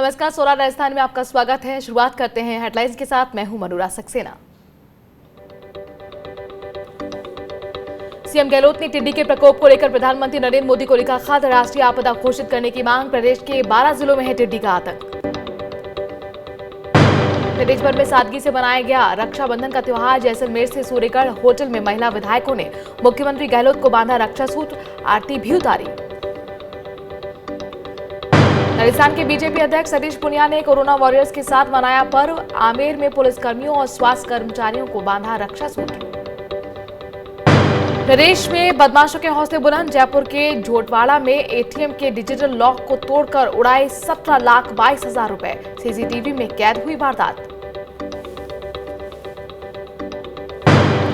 नमस्कार, सोरा राजस्थान में आपका स्वागत है। शुरुआत करते हैं हेडलाइंस के साथ। मैं हूं मनोरा सक्सेना। सीएम गहलोत ने टिड्डी के प्रकोप को लेकर प्रधानमंत्री नरेंद्र मोदी को लिखा खत। राष्ट्रीय आपदा घोषित करने की मांग। प्रदेश के 12 जिलों में है टिड्डी का आतंक। प्रदेश भर में सादगी से मनाया गया रक्षाबंधन का त्योहार। जैसलमेर से सूर्यगढ़ होटल में महिला विधायकों ने मुख्यमंत्री गहलोत को बांधा रक्षा सूत्र, आरती भी उतारी। राजस्थान के बीजेपी अध्यक्ष सतीश पूनिया ने कोरोना वॉरियर्स के साथ मनाया पर्व। आमेर में पुलिसकर्मियों और स्वास्थ्य कर्मचारियों को बांधा रक्षा सूत्र। प्रदेश में बदमाशों के हौसले बुलंद। जयपुर के झोटवाड़ा में एटीएम के डिजिटल लॉक को तोड़कर उड़ाए 17,22,000 रुपए। सीसीटीवी में कैद हुई वारदात।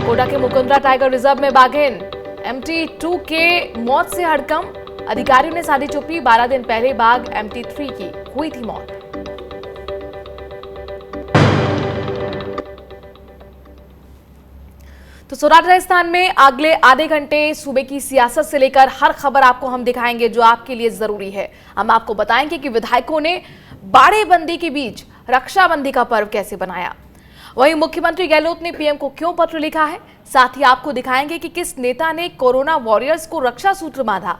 कोटा के मुकुंदरा टाइगर रिजर्व में बाघिन MT2 के मौत से हड़कंप। अधिकारियों ने साधी चुप्पी। 12 दिन पहले बाघ MT3 की हुई थी मौत। तो सोराट राजस्थान में अगले आधे घंटे सूबे की सियासत से लेकर हर खबर आपको हम दिखाएंगे जो आपके लिए जरूरी है। हम आपको बताएंगे कि विधायकों ने बाड़ेबंदी के बीच रक्षाबंधी का पर्व कैसे बनाया। वहीं मुख्यमंत्री गहलोत ने पीएम को क्यों पत्र लिखा है। साथ ही आपको दिखाएंगे कि किस नेता ने कोरोना वॉरियर्स को रक्षा सूत्र बांधा।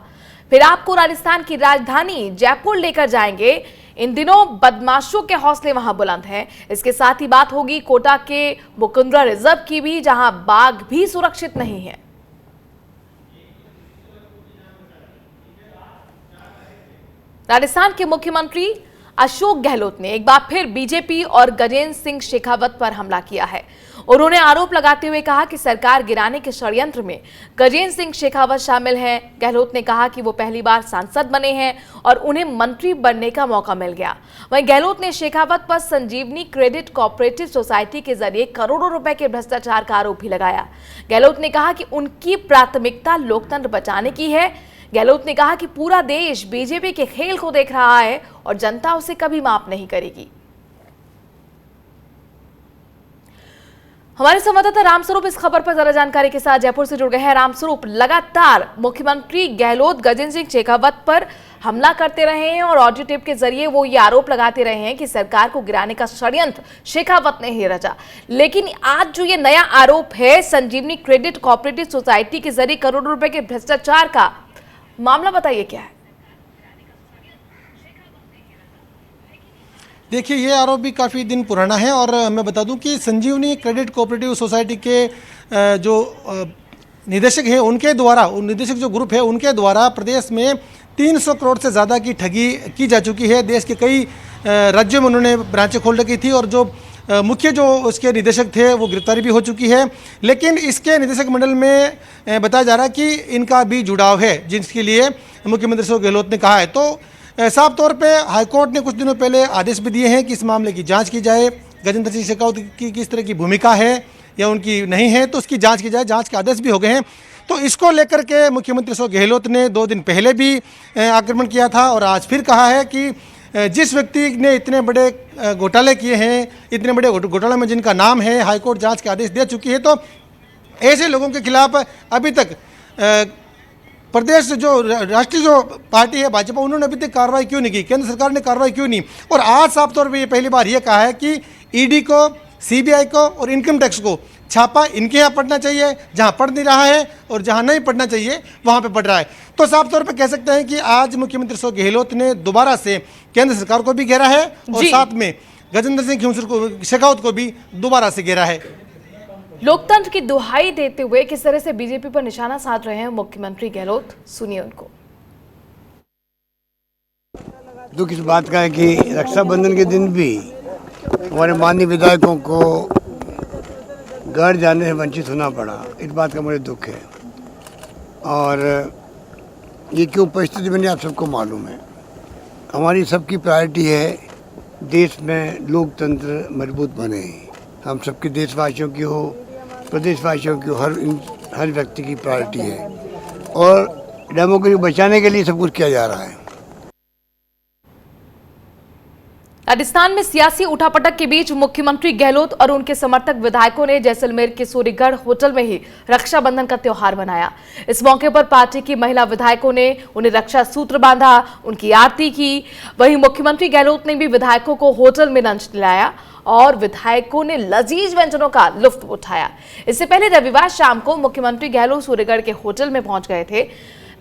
फिर आपको राजस्थान की राजधानी जयपुर लेकर जाएंगे। इन दिनों बदमाशों के हौसले वहां बुलंद हैं। इसके साथ ही बात होगी कोटा के मुकुंदरा रिजर्व की भी, जहां बाघ भी सुरक्षित नहीं है। राजस्थान के मुख्यमंत्री अशोक गहलोत ने एक बार फिर बीजेपी और गजेंद्र सिंह शेखावत पर हमला किया है। उन्होंने आरोप लगाते हुए कहा कि सरकार गिराने के षड्यंत्र में गजेंद्र सिंह शेखावत शामिल हैं। गहलोत ने कहा कि वो पहली बार सांसद बने हैं और उन्हें मंत्री बनने का मौका मिल गया। वहीं गहलोत ने शेखावत पर संजीवनी क्रेडिट कोऑपरेटिव सोसाइटी के जरिए करोड़ों रुपए के भ्रष्टाचार का आरोप भी लगाया। गहलोत ने कहा कि उनकी प्राथमिकता लोकतंत्र बचाने की है। गहलोत ने कहा कि पूरा देश बीजेपी के खेल को देख रहा है और जनता उसे कभी माफ नहीं करेगी। हमारे संवाददाता रामस्वरूप इस खबर पर ज्यादा जानकारी के साथ जयपुर से जुड़ गए हैं। रामस्वरूप, लगातार मुख्यमंत्री गहलोत गजेंद्र सिंह शेखावत पर हमला करते रहे हैं और ऑडियो टेप के जरिए वो ये आरोप लगाते रहे हैं कि सरकार को गिराने का षड्यंत्र शेखावत ने ही रचा। लेकिन आज जो ये नया आरोप है संजीवनी क्रेडिट कोऑपरेटिव सोसाइटी के जरिए करोड़ों रुपए के भ्रष्टाचार का, मामला बताइए क्या है। देखिए, ये आरोप भी काफ़ी दिन पुराना है और मैं बता दूं कि संजीवनी क्रेडिट कोऑपरेटिव सोसाइटी के जो निदेशक हैं उनके द्वारा, निदेशक जो ग्रुप है उनके द्वारा प्रदेश में 300 करोड़ से ज़्यादा की ठगी की जा चुकी है। देश के कई राज्यों में उन्होंने ब्रांचें खोल रखी थी और जो मुख्य जो उसके निदेशक थे वो गिरफ्तारी भी हो चुकी है। लेकिन इसके निदेशक मंडल में बताया जा रहा है कि इनका भी जुड़ाव है, जिसके लिए मुख्यमंत्री अशोक गहलोत ने कहा है। तो साफ तौर पे हाईकोर्ट ने कुछ दिनों पहले आदेश भी दिए हैं कि इस मामले की जांच की जाए। गजेंद्र सिंह शेखावत की किस तरह की भूमिका है या उनकी नहीं है, तो उसकी जांच की जाए। जांच के आदेश भी हो गए हैं। तो इसको लेकर के मुख्यमंत्री अशोक गहलोत ने 2 दिन पहले भी आक्रमण किया था और आज फिर कहा है कि जिस व्यक्ति ने इतने बड़े घोटाले किए हैं, इतने बड़े घोटाले में जिनका नाम है, हाईकोर्ट जांच के आदेश दे चुकी है, तो ऐसे लोगों के खिलाफ अभी तक प्रदेश जो राष्ट्रीय जो पार्टी है भाजपा, उन्होंने अभी तक कार्रवाई क्यों नहीं की, केंद्र सरकार ने कार्रवाई क्यों नहीं। और आज साफ तौर पे ये पहली बार ये कहा है कि ईडी को, सीबीआई को और इनकम टैक्स को छापा इनके यहाँ पड़ना चाहिए, जहाँ पड़ नहीं रहा है, और जहाँ नहीं पड़ना चाहिए वहाँ पे पड़ रहा है। तो साफ तौर पे कह सकते हैं कि आज मुख्यमंत्री अशोक गहलोत ने दोबारा से केंद्र सरकार को भी घेरा है और साथ में गजेंद्र सिंह शेखावत को भी दोबारा से घेरा है। लोकतंत्र की दुहाई देते हुए किस तरह से बीजेपी पर निशाना साध रहे हैं मुख्यमंत्री गहलोत, सुनिए उनको। दुख इस बात का है कि रक्षाबंधन के दिन भी हमारे माननीय विधायकों को घर जाने से वंचित होना पड़ा। इस बात का मुझे दुख है और ये क्यों परिस्थिति बनी आप सबको मालूम है। हमारी सबकी प्रायोरिटी है देश में लोकतंत्र मजबूत बने। हम सबके देशवासियों की हो, प्रदेशवासियों की हो, हर व्यक्ति की प्रायोरिटी है और डेमोक्रेसी बचाने के लिए सब कुछ किया जा रहा है। राजस्थान में सियासी उठापटक के बीच मुख्यमंत्री गहलोत और उनके समर्थक विधायकों ने जैसलमेर के सूर्यगढ़ होटल में ही रक्षाबंधन का त्योहार मनाया। इस मौके पर पार्टी की महिला विधायकों ने उन्हें रक्षा सूत्र बांधा, उनकी आरती की। वहीं मुख्यमंत्री गहलोत ने भी विधायकों को होटल में लंच दिलाया और विधायकों ने लजीज व्यंजनों का लुत्फ उठाया। इससे पहले रविवार शाम को मुख्यमंत्री गहलोत सूर्यगढ़ के होटल में पहुंच गए थे।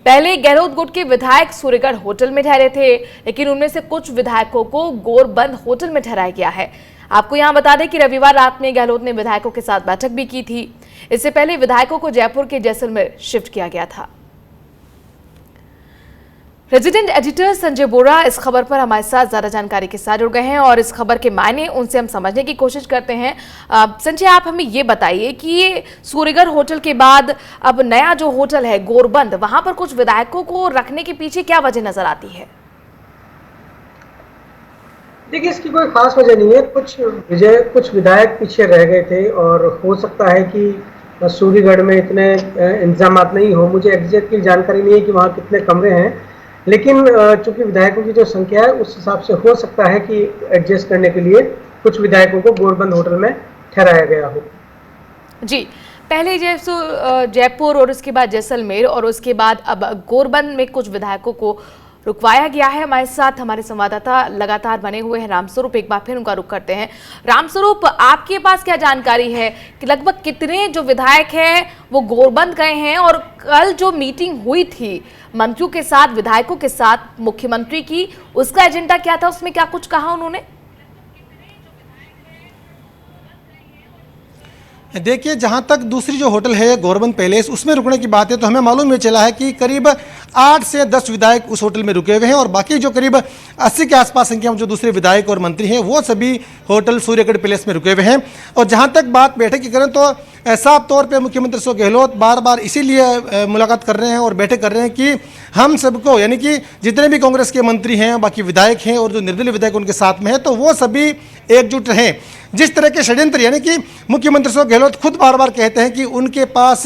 पहले गहलोत गुट के विधायक सूर्यगढ़ होटल में ठहरे थे, लेकिन उनमें से कुछ विधायकों को गोरबंद होटल में ठहराया गया है। आपको यहां बता दें कि रविवार रात में गहलोत ने विधायकों के साथ बैठक भी की थी। इससे पहले विधायकों को जयपुर के जैसलमेर शिफ्ट किया गया था। रेजिडेंट एडिटर संजय बोरा इस खबर पर हमारे साथ ज्यादा जानकारी के साथ जुड़ गए हैं और इस खबर के मायने उनसे हम समझने की कोशिश करते हैं। संजय, आप हमें ये बताइए कि ये सूर्यगढ़ होटल के बाद अब नया जो होटल है गोरबंद, वहां पर कुछ विधायकों को रखने के पीछे क्या वजह नजर आती है? देखिए, इसकी कोई खास वजह नहीं है। कुछ विधायक पीछे रह गए थे और हो सकता है कि सूर्यगढ़ में इतने इंतजाम नहीं हो। मुझे एग्जैक्टली जानकारी नहीं है कि वहाँ कितने कमरे हैं, लेकिन चूंकि विधायकों की जो संख्या है उस हिसाब से हो सकता है कि एडजस्ट करने के लिए कुछ विधायकों को गोरबंद होटल में ठहराया गया हो। जी, पहले जयपुर और उसके बाद जैसलमेर और उसके बाद अब गोरबंद में कुछ विधायकों को रुकवाया गया है। हमारे साथ हमारे संवाददाता लगातार बने हुए हैं रामस्वरूप, एक बार फिर उनका रुख करते हैं। रामस्वरूप, आपके पास क्या जानकारी है कि लगभग कितने जो विधायक हैं वो गोरबंद गए हैं और कल जो मीटिंग हुई थी मंत्रियों के साथ, विधायकों के साथ मुख्यमंत्री की, उसका एजेंडा क्या था? उसमें क्या कुछ कहा उन्होंने? देखिए, जहां तक दूसरी जो होटल है गोरबंद पैलेस, उसमें रुकने की बात है तो हमें मालूम ये चला है कि करीब 8 से 10 विधायक उस होटल में रुके हुए हैं और बाकी जो करीब 80 के आसपास संख्या में जो दूसरे विधायक और मंत्री हैं वो सभी होटल सूर्यगढ़ पैलेस में रुके हुए हैं। और जहां तक बात बैठक की करें तो साफ तौर पे मुख्यमंत्री अशोक गहलोत बार बार इसीलिए मुलाकात कर रहे हैं और बैठक कर रहे हैं कि हम सबको, यानी कि जितने भी कांग्रेस के मंत्री हैं, बाकी विधायक हैं और जो निर्दलीय विधायक उनके साथ में हैं, तो वो सभी एकजुट रहें। जिस तरह के षड्यंत्र, यानी कि मुख्यमंत्री अशोक गहलोत खुद बार बार कहते हैं कि उनके पास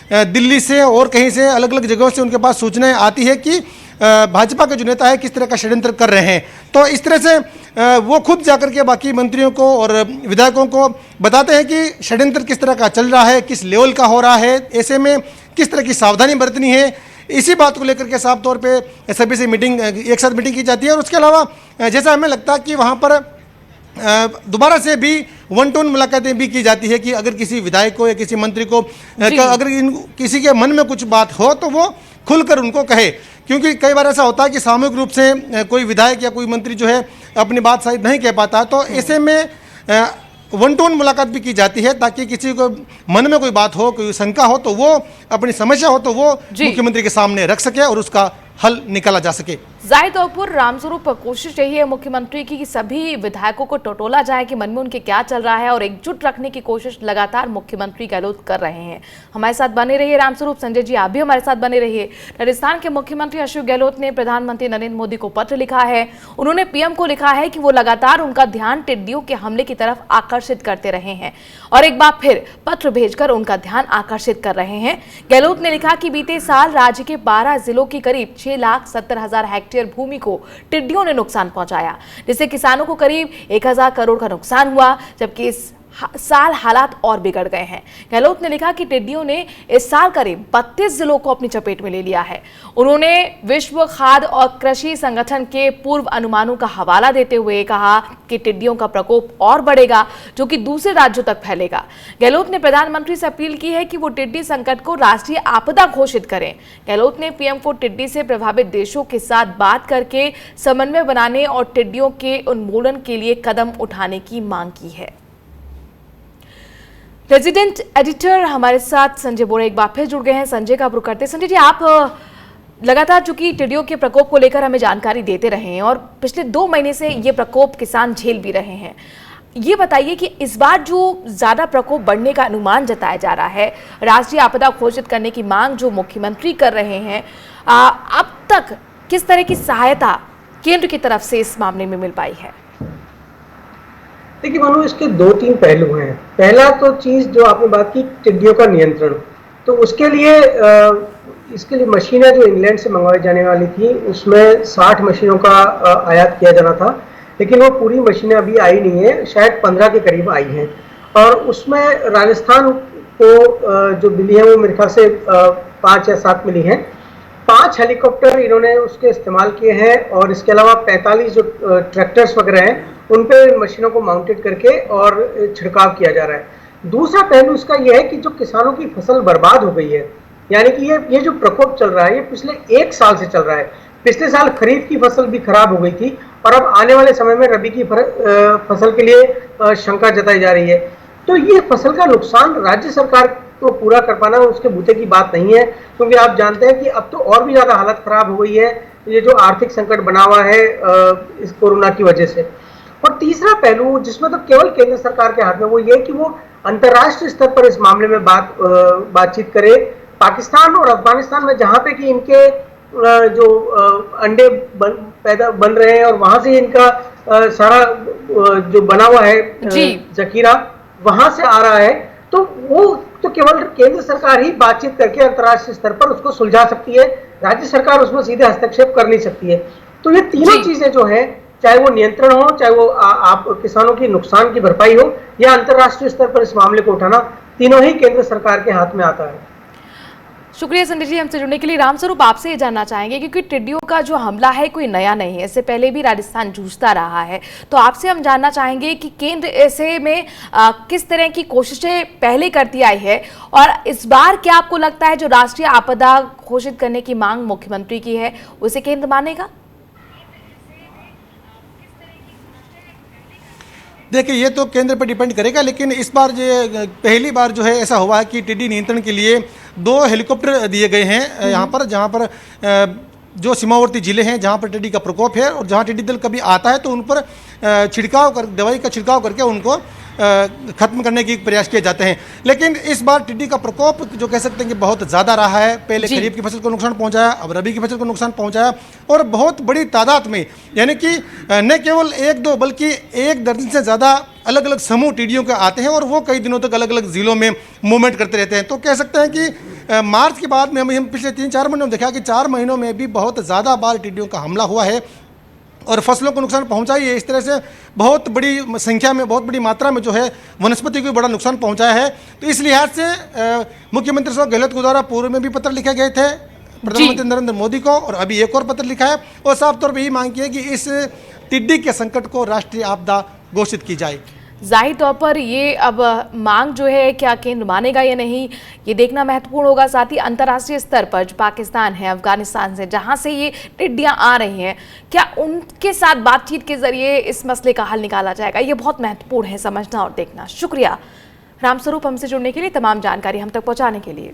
दिल्ली से और कहीं से अलग अलग जगहों से उनके पास सूचनाएं आती है कि भाजपा के जो नेता है किस तरह का षड्यंत्र कर रहे हैं। तो इस तरह से वो खुद जाकर के बाकी मंत्रियों को और विधायकों को बताते हैं कि षड्यंत्र किस तरह का चल रहा है, किस लेवल का हो रहा है, ऐसे में किस तरह की सावधानी बरतनी है। इसी बात को लेकर के साफ तौर पे सभी से एक साथ मीटिंग की जाती है। और उसके अलावा जैसा हमें लगता है कि वहाँ पर दोबारा से भी वन टू वन मुलाकातें भी की जाती है कि अगर किसी विधायक को या किसी मंत्री को अगर किसी के मन में कुछ बात हो तो वो खुलकर उनको कहे, क्योंकि कई बार ऐसा होता है कि सामूहिक रूप से कोई विधायक या कोई मंत्री जो है अपनी बात शायद नहीं कह पाता। तो ऐसे में वन टू वन मुलाकात भी की जाती है ताकि किसी को मन में कोई बात हो, कोई शंका हो तो वो अपनी समस्या हो तो वो मुख्यमंत्री के सामने रख सके और उसका हल निकाला जा सके। जाहिर तौर पर रामस्वरूप, कोशिश यही है मुख्यमंत्री की कि सभी विधायकों को टटोला जाए कि मन में उनके क्या चल रहा है और एकजुट रखने की कोशिश लगातार मुख्यमंत्री गहलोत कर रहे हैं। हमारे साथ बने रहिए रामस्वरूप। संजय जी, आप भी हमारे साथ बने रहिए। राजस्थान के मुख्यमंत्री अशोक गहलोत ने प्रधानमंत्री नरेंद्र मोदी को पत्र लिखा है। उन्होंने पीएम को लिखा है कि वो लगातार उनका ध्यान टिड्डियों के हमले की तरफ आकर्षित करते रहे हैं और एक बार फिर पत्र भेजकर उनका ध्यान आकर्षित कर रहे हैं। गहलोत ने लिखा कि बीते साल राज्य के 12 जिलों की करीब 6,70,000 हेक्टेयर भूमि को टिड्डियों ने नुकसान पहुंचाया, जिससे किसानों को करीब 1,000 करोड़ का नुकसान हुआ, जबकि इस साल हालात और बिगड़ गए हैं। गहलोत ने लिखा कि टिड्डियों ने इस साल करीब 32 जिलों को अपनी चपेट में ले लिया है। उन्होंने विश्व खाद्य और कृषि संगठन के पूर्व अनुमानों का हवाला देते हुए कहा कि टिड्डियों का प्रकोप और बढ़ेगा, जो कि दूसरे राज्यों तक फैलेगा। गहलोत ने प्रधानमंत्री से अपील की है कि वो टिड्डी संकट को राष्ट्रीय आपदा घोषित करें। गहलोत ने पीएम को टिड्डी से प्रभावित देशों के साथ बात करके समन्वय बनाने और टिड्डियों के उन्मूलन के लिए कदम उठाने की मांग की है। रेजिडेंट एडिटर हमारे साथ संजय बोरा एक बार फिर जुड़ गए हैं। संजय का रुख करते हैं। संजय जी, आप लगातार चूंकि टिड्डियों के प्रकोप को लेकर हमें जानकारी देते रहे हैं और पिछले 2 महीने से ये प्रकोप किसान झेल भी रहे हैं, ये बताइए कि इस बार जो ज्यादा प्रकोप बढ़ने का अनुमान जताया जा रहा है, राष्ट्रीय आपदा घोषित करने की मांग जो मुख्यमंत्री कर रहे हैं, अब तक किस तरह की सहायता केंद्र की तरफ से इस मामले में मिल पाई है? देखिए मानो, इसके 2-3 पहलू हैं। पहला तो चीज जो आपने बात की टिड्डियों का नियंत्रण, तो उसके लिए इसके लिए मशीनें जो इंग्लैंड से मंगवाई जाने वाली थी उसमें 60 मशीनों का आयात किया जाना था, लेकिन वो पूरी मशीनें अभी आई नहीं है, शायद 15 के करीब आई हैं। और उसमें राजस्थान को जो मिली है वो मेरे ख्याल से 5 या 7 मिली हैं। 5 हेलीकॉप्टर इन्होंने उसके इस्तेमाल किए हैं और इसके अलावा 45 जो ट्रैक्टर्स वगैरह हैं उन पे मशीनों को माउंटेड करके और छिड़काव किया जा रहा है। दूसरा पहलू इसका यह है कि जो किसानों की फसल बर्बाद हो गई है, यानी कि ये जो प्रकोप चल रहा है ये पिछले 1 साल से चल रहा है। पिछले साल खरीफ की फसल भी खराब हो गई थी और अब आने वाले समय में रबी की फसल के लिए शंका जताई जा रही है। तो ये फसल का नुकसान राज्य सरकार को पूरा कर पाना उसके बूते की बात नहीं है, क्योंकि आप जानते हैं कि अब तो और भी ज्यादा हालत खराब हो गई है, ये जो आर्थिक संकट बना हुआ है इस कोरोना की वजह से। और तीसरा पहलू जिसमें तो केवल केंद्र सरकार के हाथ में वो ये कि वो अंतर्राष्ट्रीय स्तर पर इस मामले में बातचीत करे। पाकिस्तान और अफगानिस्तान में जहां पे कि इनके जो अंडे बन रहे हैं और वहां से इनका सारा जो बना हुआ है जखीरा वहां से आ रहा है, तो वो तो केवल केंद्र सरकार ही बातचीत करके अंतर्राष्ट्रीय स्तर पर उसको सुलझा सकती है, राज्य सरकार उसमें सीधे हस्तक्षेप कर नहीं सकती है। तो ये तीनों चीजें जो है, चाहे वो नियंत्रण हो, चाहे वो आप किसानों की नुकसान की भरपाई हो या अंतर्राष्ट्रीय स्तर पर इस मामले को उठाना, तीनों ही केंद्र सरकार के हाथ में आता है। शुक्रिया संजय जी हमसे जुड़ने के लिए। रामस्वरूप, आपसे ये जानना चाहेंगे क्योंकि टिड्डियों का जो हमला है कोई नया नहीं है, इससे पहले भी राजस्थान जूझता रहा है, तो आपसे हम जानना चाहेंगे कि केंद्र ऐसे में किस तरह की कोशिशें पहले करती आई है और इस बार क्या आपको लगता है जो राष्ट्रीय आपदा घोषित करने की मांग मुख्यमंत्री की है उसे केंद्र मानेगा? देखिए, ये तो केंद्र पर डिपेंड करेगा, लेकिन इस बार जो पहली बार जो है ऐसा हुआ है कि टिड्डी नियंत्रण के लिए 2 हेलीकॉप्टर दिए गए हैं यहाँ पर, जहाँ पर जो सीमावर्ती जिले हैं जहाँ पर टिड्डी का प्रकोप है और जहाँ टिड्डी दल कभी आता है तो उन पर दवाई का छिड़काव करके उनको खत्म करने की प्रयास किए जाते हैं। लेकिन इस बार टिड्डी का प्रकोप जो कह सकते हैं कि बहुत ज़्यादा रहा है। पहले खरीफ की फसल को नुकसान पहुंचाया, अब रबी की फसल को नुकसान पहुंचाया और बहुत बड़ी तादाद में, यानी कि न केवल 1-2 बल्कि 1 दर्जन से ज़्यादा अलग अलग समूह टिड्डियों के आते हैं और वो कई दिनों तक अलग अलग ज़िलों में मूवमेंट करते रहते हैं। तो कह सकते हैं कि मार्च के बाद में हम पिछले 3-4 महीनों में देखा कि 4 महीनों में भी बहुत ज़्यादा बार टिड्डियों का हमला हुआ है और फसलों को नुकसान पहुंचाई है। इस तरह से बहुत बड़ी संख्या में, बहुत बड़ी मात्रा में जो है वनस्पति को बड़ा नुकसान पहुंचाया है। तो इस लिहाज से मुख्यमंत्री अशोक गहलोत के द्वारा पूर्व में भी पत्र लिखे गए थे प्रधानमंत्री नरेंद्र मोदी को और अभी एक और पत्र लिखा है और साफ तौर पर यही मांग की है कि इस टिड्डी के संकट को राष्ट्रीय आपदा घोषित की जाए। जाहिर तौर पर ये अब मांग जो है क्या केंद्र मानेगा या नहीं ये देखना महत्वपूर्ण होगा। साथ ही अंतर्राष्ट्रीय स्तर पर जो पाकिस्तान है, अफगानिस्तान से जहां से ये टिड्डियां आ रही हैं, क्या उनके साथ बातचीत के जरिए इस मसले का हल निकाला जाएगा, ये बहुत महत्वपूर्ण है समझना और देखना। शुक्रिया रामस्वरूप हमसे जुड़ने के लिए, तमाम जानकारी हम तक पहुँचाने के लिए।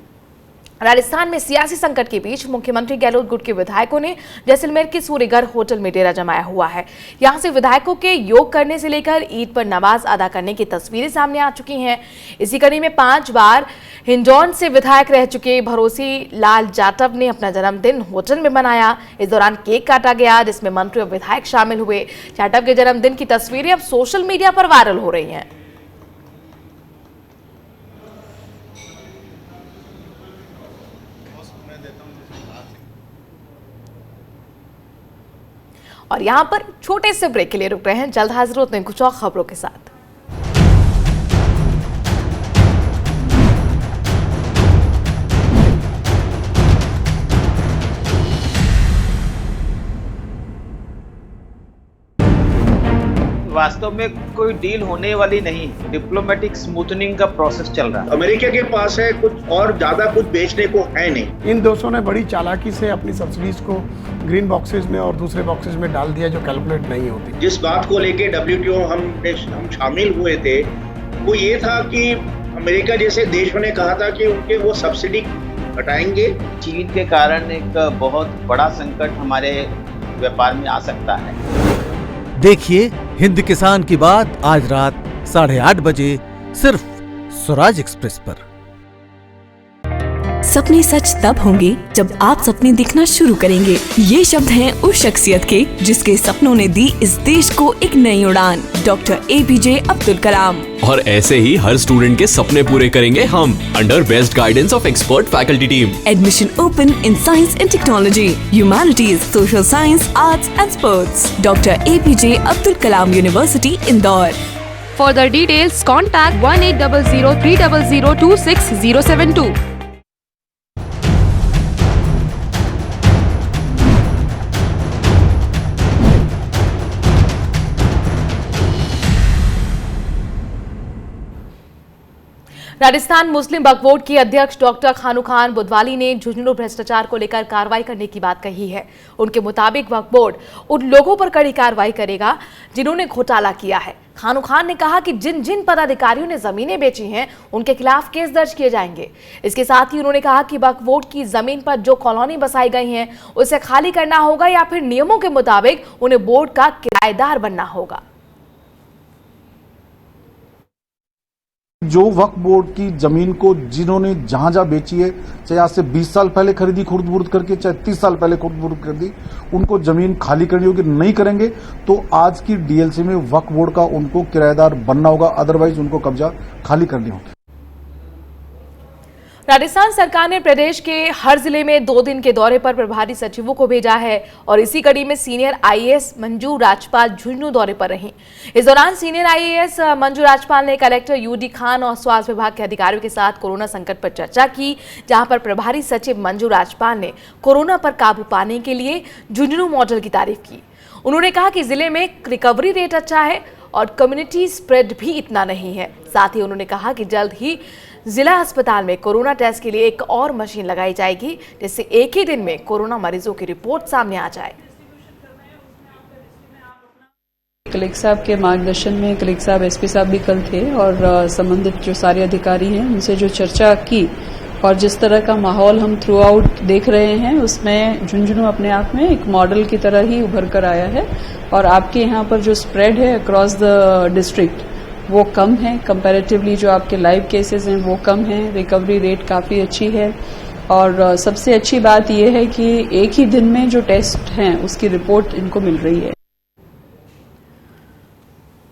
राजस्थान में सियासी संकट के बीच मुख्यमंत्री गहलोत गुट के विधायकों ने जैसलमेर के सूर्यगढ़ होटल में डेरा जमाया हुआ है। यहां से विधायकों के योग करने से लेकर ईद पर नमाज अदा करने की तस्वीरें सामने आ चुकी हैं। इसी कड़ी में 5 बार हिंडौन से विधायक रह चुके भरोसी लाल जाटव ने अपना जन्मदिन होटल में मनाया। इस दौरान केक काटा गया जिसमें मंत्री और विधायक शामिल हुए। जाटव के जन्मदिन की तस्वीरें अब सोशल मीडिया पर वायरल हो रही हैं। और यहां पर छोटे से ब्रेक के लिए रुक रहे हैं, जल्द हाजिर होते हैं कुछ और खबरों के साथ। वास्तव में कोई डील होने वाली नहीं, डिप्लोमेटिक स्मूथनिंग का प्रोसेस चल रहा है। अमेरिका के पास है कुछ और ज्यादा कुछ बेचने को है नहीं। इन देशों ने बड़ी चालाकी से अपनी सब्सिडीज को ग्रीन बॉक्सेस में और दूसरे बॉक्सेस में डाल दिया जो कैलकुलेट नहीं होती। जिस बात को लेके WTO हम शामिल हुए थे वो ये था कि अमेरिका जैसे देशों ने कहा था कि उनके वो सब्सिडी हटाएंगे। चीन के कारण एक बहुत बड़ा संकट हमारे व्यापार में आ सकता है। देखिए हिंद किसान की बात आज रात 8:30 बजे सिर्फ स्वराज एक्सप्रेस पर। सपने सच तब होंगे जब आप सपने दिखना शुरू करेंगे। ये शब्द हैं उस शख्सियत के जिसके सपनों ने दी इस देश को एक नई उड़ान, डॉक्टर APJ अब्दुल कलाम। और ऐसे ही हर स्टूडेंट के सपने पूरे करेंगे हम, under best guidance of expert faculty team. Admission open in science and technology, humanities, social science, arts and sports. Doctor APJ Abdul Kalam university, Indore. For the details, contact 1800-300-26072. Rajasthan Muslim Waqf board की अध्यक्ष doctor खानू खान बुधवाली ने झुंझुनू भ्रष्टाचार को लेकर कार्रवाई करने की बात कही है। उनके मुताबिक वक्फ बोर्ड उन लोगों पर कड़ी कार्रवाई करेगा जिन्होंने घोटाला किया है। खानू खान ने कहा कि जिन जिन पदाधिकारियों ने जमीनें बेची हैं उनके खिलाफ केस दर्ज किए जाएंगे। इसके साथ ही उन्होंने कहा कि वक्फ बोर्ड की जमीन पर जो कॉलोनी बसाई गई हैं उसे खाली करना होगा या फिर नियमों के मुताबिक उन्हें बोर्ड का किराएदार बनना होगा। जो वक्फ बोर्ड की जमीन को जिन्होंने जहां जहां बेची है, चाहे आज से 20 साल पहले खरीदी खुर्द बुर्द करके, चाहे 30 साल पहले खुर्द बुर्द कर दी, उनको जमीन खाली करनी होगी। नहीं करेंगे तो आज की डीएलसी में वक्फ बोर्ड का उनको किराएदार बनना होगा, अदरवाइज उनको कब्जा खाली करनी होगी। राजस्थान सरकार ने प्रदेश के हर जिले में 2 दिन के दौरे पर प्रभारी सचिवों को भेजा है और इसी कड़ी में सीनियर IAS मंजू राजपाल झुंझुनू दौरे पर रहीं। इस दौरान सीनियर IAS मंजू राजपाल ने कलेक्टर UD खान और स्वास्थ्य विभाग के अधिकारियों के साथ कोरोना संकट पर चर्चा की, जहां पर प्रभारी सचिव मंजू राजपाल ने कोरोना पर काबू पाने के लिए झुंझुनू मॉडल की तारीफ की। उन्होंने कहा कि जिले में रिकवरी रेट अच्छा है और कम्युनिटी स्प्रेड भी इतना नहीं है। साथ ही उन्होंने कहा कि जल्द ही जिला अस्पताल में कोरोना टेस्ट के लिए एक और मशीन लगाई जाएगी, जिससे एक ही दिन में कोरोना मरीजों की रिपोर्ट सामने आ जाए। कलेक्टर साहब के मार्गदर्शन में कलेक्टर साहब SP साहब भी कल थे और संबंधित जो सारे अधिकारी हैं उनसे जो चर्चा की और जिस तरह का माहौल हम थ्रू आउट देख रहे हैं उसमें झुंझुनू अपने आप में एक मॉडल की तरह ही उभर कर आया है और आपके यहाँ पर जो स्प्रेड है अक्रॉस द डिस्ट्रिक्ट वो कम है, कंपैरेटिवली जो आपके लाइव केसेस हैं वो कम है, रिकवरी रेट काफ़ी अच्छी है और सबसे अच्छी बात यह है कि एक ही दिन में जो टेस्ट हैं उसकी रिपोर्ट इनको मिल रही है।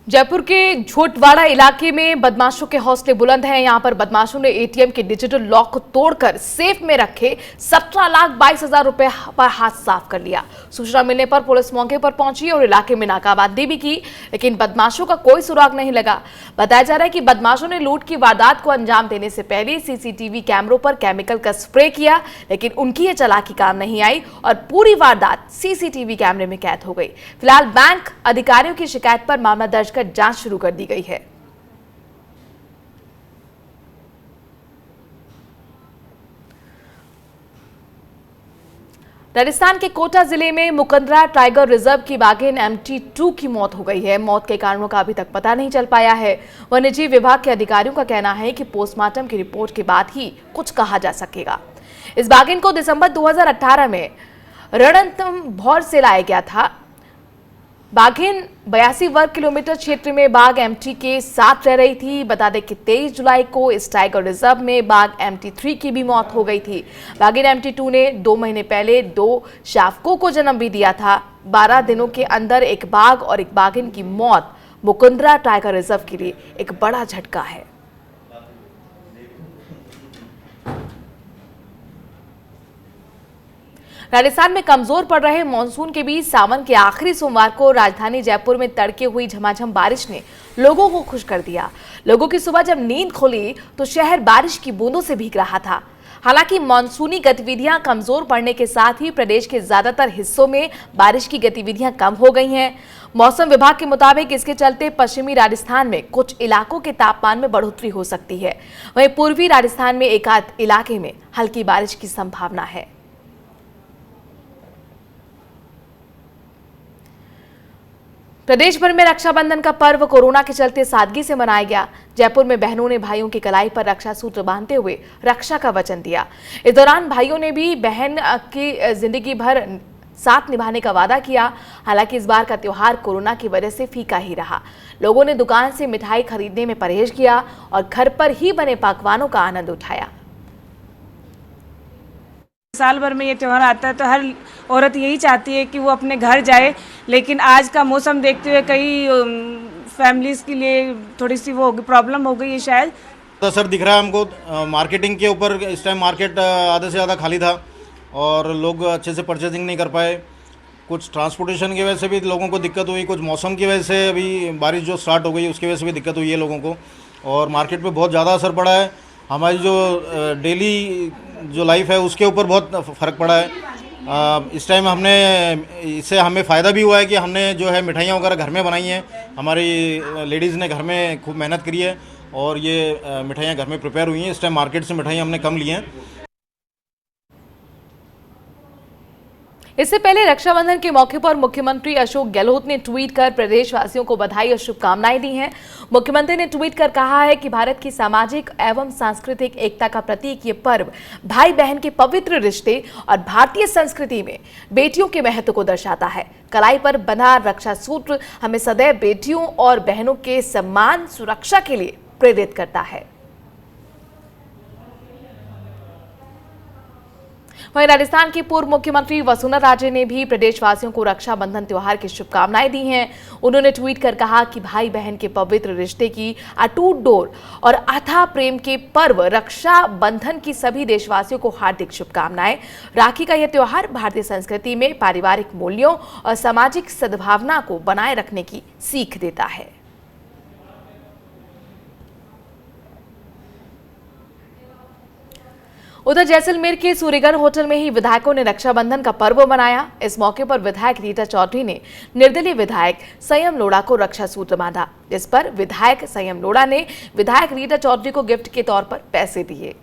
जयपुर के झोटवाड़ा इलाके में बदमाशों के हौसले बुलंद हैं। यहां पर बदमाशों ने ATM के डिजिटल लॉक को तोड़कर सेफ में रखे 17,22,000 रुपए पर हाथ साफ कर लिया। सूचना मिलने पर पुलिस मौके पर पहुंची और इलाके में नाकाबंदी भी की, लेकिन बदमाशों का कोई सुराग नहीं लगा। बताया जा रहा है कि बदमाशों ने लूट की वारदात को अंजाम देने से पहले CCTV कैमरों पर केमिकल का स्प्रे किया, लेकिन उनकी यह चालाकी काम नहीं आई और पूरी वारदात CCTV कैमरे में कैद हो गई। फिलहाल बैंक अधिकारियों की शिकायत पर मामला दर्ज कर जांच शुरू कर दी गई है। राजस्थान के कोटा जिले में मुकंदरा टाइगर रिजर्व की बाघिन MT2 की मौत हो गई है। मौत के कारणों का अभी तक पता नहीं चल पाया है। वन्यजीव विभाग के अधिकारियों का कहना है कि पोस्टमार्टम की रिपोर्ट के बाद ही कुछ कहा जा सकेगा। इस बाघिन को दिसंबर 2018 में रणथंभौर से लाया गया था। बाघिन 82 वर्ग किलोमीटर क्षेत्र में बाघ MT के साथ रह रही थी। बता दें कि 23 जुलाई को इस टाइगर रिजर्व में बाघ MT3 की भी मौत हो गई थी। बाघिन MT2 ने 2 महीने पहले 2 शावकों को जन्म भी दिया था। 12 दिनों के अंदर एक बाघ और एक बाघिन की मौत मुकुंदरा टाइगर रिजर्व के लिए एक बड़ा झटका है। राजस्थान में कमजोर पड़ रहे मानसून के बीच सावन के आखिरी सोमवार को राजधानी जयपुर में तड़के हुई झमाझम बारिश ने लोगों को खुश कर दिया। लोगों की सुबह जब नींद खुली तो शहर बारिश की बूंदों से भीग रहा था। हालांकि मानसूनी गतिविधियां कमजोर पड़ने के साथ ही प्रदेश के ज्यादातर हिस्सों में बारिश की गतिविधियां कम हो गई हैं। मौसम विभाग के मुताबिक इसके चलते पश्चिमी राजस्थान में कुछ इलाकों के तापमान में बढ़ोतरी हो सकती है। वहीं पूर्वी राजस्थान में एकाध इलाके में हल्की बारिश की संभावना है। प्रदेश भर में रक्षाबंधन का पर्व कोरोना के चलते सादगी से मनाया गया। जयपुर में बहनों ने भाइयों की कलाई पर रक्षा सूत्र बांधते हुए रक्षा का वचन दिया। इस दौरान भाइयों ने भी बहन की जिंदगी भर साथ निभाने का वादा किया। हालांकि इस बार का त्योहार कोरोना की वजह से फीका ही रहा। लोगों ने दुकान से मिठाई खरीदने में परहेज किया और घर पर ही बने पकवानों का आनंद उठाया। साल भर में ये त्यौहार आता है तो हर औरत यही चाहती है कि वो अपने घर जाए, लेकिन आज का मौसम देखते हुए कई फैमिलीज के लिए थोड़ी सी वो प्रॉब्लम हो गई है शायद। तो असर दिख रहा है हमको मार्केटिंग के ऊपर। इस टाइम मार्केट आधे से ज़्यादा खाली था और लोग अच्छे से परचेजिंग नहीं कर पाए। कुछ ट्रांसपोर्टेशन की वजह से भी लोगों को दिक्कत हुई, कुछ मौसम की वजह से अभी बारिश जो स्टार्ट हो गई उसकी वजह से भी दिक्कत हुई है लोगों को, और मार्केट पे बहुत ज़्यादा असर पड़ा है। हमारी जो डेली जो लाइफ है उसके ऊपर बहुत फ़र्क पड़ा है। इस टाइम इससे हमें फ़ायदा भी हुआ है कि हमने जो है मिठाइयाँ वगैरह घर में बनाई हैं। हमारी लेडीज़ ने घर में खूब मेहनत करी है और ये मिठाइयाँ घर में प्रिपेयर हुई हैं। इस टाइम मार्केट से मिठाइयाँ हमने कम ली हैं। इससे पहले रक्षाबंधन के मौके पर मुख्यमंत्री अशोक गहलोत ने ट्वीट कर प्रदेशवासियों को बधाई और शुभकामनाएं दी हैं। मुख्यमंत्री ने ट्वीट कर कहा है कि भारत की सामाजिक एवं सांस्कृतिक एकता का प्रतीक ये पर्व भाई बहन के पवित्र रिश्ते और भारतीय संस्कृति में बेटियों के महत्व को दर्शाता है। कलाई पर बंधा रक्षा सूत्र हमें सदैव बेटियों और बहनों के सम्मान सुरक्षा के लिए प्रेरित करता है। वहीं राजस्थान की पूर्व मुख्यमंत्री वसुंधरा राजे ने भी प्रदेशवासियों को रक्षाबंधन त्योहार की शुभकामनाएं दी हैं। उन्होंने ट्वीट कर कहा कि भाई बहन के पवित्र रिश्ते की अटूट डोर और अथाह प्रेम के पर्व रक्षाबंधन की सभी देशवासियों को हार्दिक शुभकामनाएं। राखी का यह त्योहार भारतीय संस्कृति में पारिवारिक मूल्यों और सामाजिक सद्भावना को बनाए रखने की सीख देता है। उधर जैसलमेर के सूर्यगढ़ होटल में ही विधायकों ने रक्षाबंधन का पर्व मनाया। इस मौके पर विधायक रीटा चौधरी ने निर्दलीय विधायक संयम लोढ़ा को रक्षा सूत्र बांधा, जिस पर विधायक संयम लोढ़ा ने विधायक रीटा चौधरी को गिफ्ट के तौर पर पैसे दिए।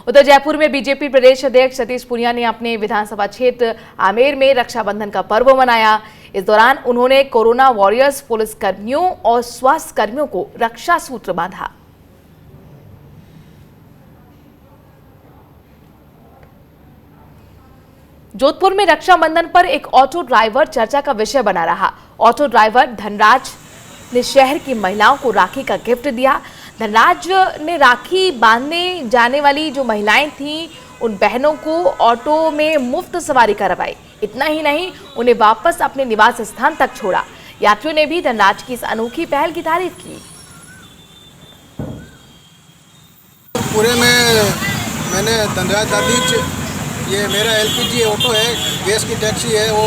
उधर जयपुर में बीजेपी प्रदेश अध्यक्ष सतीश पूनिया ने अपने विधानसभा क्षेत्र आमेर में रक्षाबंधन का पर्व मनाया। इस दौरान उन्होंने कोरोना वॉरियर्स पुलिस कर्मियों और स्वास्थ्य कर्मियों को रक्षा सूत्र बांधा। जोधपुर में रक्षाबंधन पर एक ऑटो ड्राइवर चर्चा का विषय बना रहा। ऑटो ड्राइवर धनराज ने शहर की महिलाओं को राखी का गिफ्ट दिया। धनराज ने राखी बांधने जाने वाली जो महिलाएं थीं उन बहनों को ऑटो में मुफ्त सवारी करवाई। इतना ही नहीं, उन्हें वापस अपने निवास स्थान तक छोड़ा। यात्रियों ने भी धनराज की इस अनोखी पहल की तारीफ की। पूरे में मैंने धनराज दादीच, ये मेरा एलपीजी ऑटो है, गैस की टैक्सी है, वो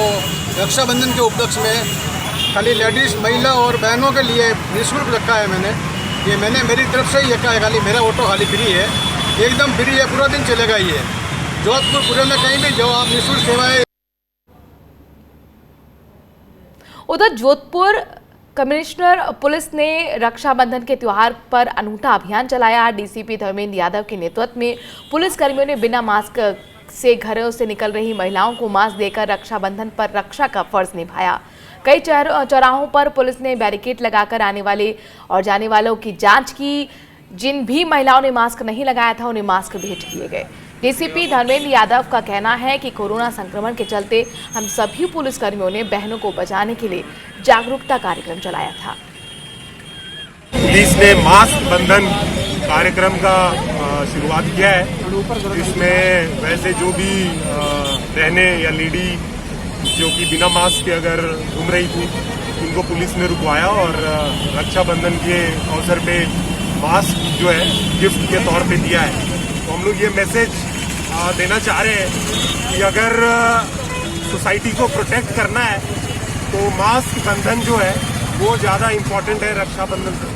रक्षाबंधन के उपलक्ष्य में खाली लेडीज़ महिला और बहनों के लिए निःशुल्क रखा है। मैंने मेरी तरफ से ही रखा है। खाली मेरा ऑटो खाली फ्री है, एकदम फ्री है, पूरा दिन चलेगा। ये जोधपुर पूरे में कहीं भी जाओ आप, निःशुल्क सेवाएं। उधर जोधपुर कमिश्नर पुलिस ने रक्षाबंधन के त्योहार पर अनूठा अभियान चलाया। डीसीपी धर्मेंद्र यादव के नेतृत्व में पुलिस कर्मियों ने बिना मास्क से घरों से निकल रही महिलाओं को मास्क देकर रक्षाबंधन पर रक्षा का फर्ज निभाया। कई चौराहों पर पुलिस ने बैरिकेड लगाकर आने वाले और जाने वालों की जांच की। जिन भी महिलाओं ने मास्क नहीं लगाया था उन्हें मास्क भेंट किए गए। डीसीपी धर्मेंद्र यादव का कहना है कि कोरोना संक्रमण के चलते हम सभी पुलिसकर्मियों ने बहनों को बचाने के लिए जागरूकता कार्यक्रम चलाया था। पुलिस ने मास्क बंधन कार्यक्रम का शुरुआत किया है। इसमें वैसे जो भी बहनें या लेडी जो कि बिना मास्क के अगर घूम रही थी उनको पुलिस ने रुकवाया और रक्षाबंधन के अवसर पे मास्क जो है गिफ्ट के तौर पे दिया है। तो हम लोग ये मैसेज देना चाह रहे हैं कि अगर सोसाइटी को प्रोटेक्ट करना है तो मास्क बंधन जो है वो ज़्यादा इम्पोर्टेंट है रक्षाबंधन से।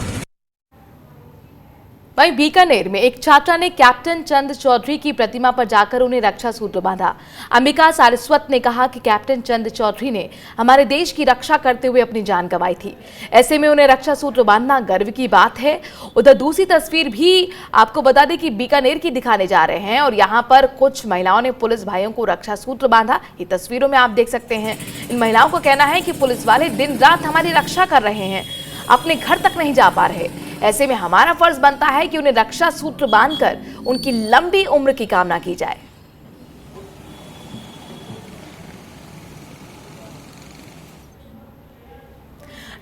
वहीं बीकानेर में एक छात्रा ने कैप्टन चंद चौधरी की प्रतिमा पर जाकर उन्हें रक्षा सूत्र बांधा। अंबिका सारस्वत ने कहा कि कैप्टन चंद चौधरी ने हमारे देश की रक्षा करते हुए अपनी जान गंवाई थी, ऐसे में उन्हें रक्षा सूत्र बांधना गर्व की बात है। उधर दूसरी तस्वीर भी आपको बता दें कि बीकानेर की दिखाने जा रहे हैं और यहाँ पर कुछ महिलाओं ने पुलिस भाइयों को रक्षा सूत्र बांधा। ये तस्वीरों में आप देख सकते हैं। इन महिलाओं का कहना है कि पुलिस वाले दिन रात हमारी रक्षा कर रहे हैं, अपने घर तक नहीं जा पा रहे। ऐसे में हमारा फर्ज बनता है कि उन्हें रक्षा सूत्र बांधकर उनकी लंबी उम्र की कामना की जाए।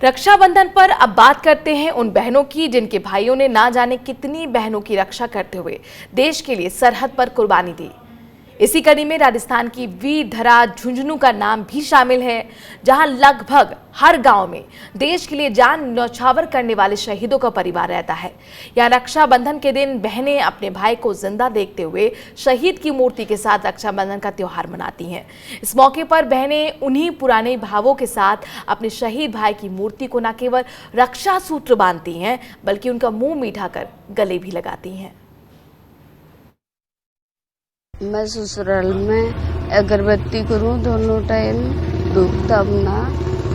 रक्षाबंधन पर अब बात करते हैं उन बहनों की जिनके भाइयों ने ना जाने कितनी बहनों की रक्षा करते हुए देश के लिए सरहद पर कुर्बानी दी। इसी कड़ी में राजस्थान की वीरधरा झुंझुनू का नाम भी शामिल है, जहां लगभग हर गांव में देश के लिए जान न्यौछावर करने वाले शहीदों का परिवार रहता है। यहां रक्षाबंधन के दिन बहनें अपने भाई को जिंदा देखते हुए शहीद की मूर्ति के साथ रक्षाबंधन का त्योहार मनाती हैं। इस मौके पर बहनें उन्हीं पुराने भावों के साथ अपने शहीद भाई की मूर्ति को न केवल रक्षा सूत्र बांधती हैं, बल्कि उनका मुंह मीठा कर गले भी लगाती हैं। मैं ससुराल में अगरबत्ती करूं दोनों टाइम, धूप धामना,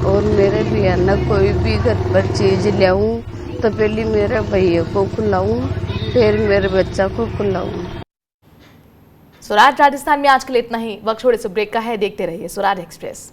और मेरे भैया न कोई भी घर पर चीज लाऊं तो पहले मेरे भैया को खिलाऊं, फिर मेरे बच्चा को खिलाऊं। स्वराज राजस्थान में आज के लिए इतना ही। वक्त थोड़े से ब्रेक का है, देखते रहिए स्वराज एक्सप्रेस।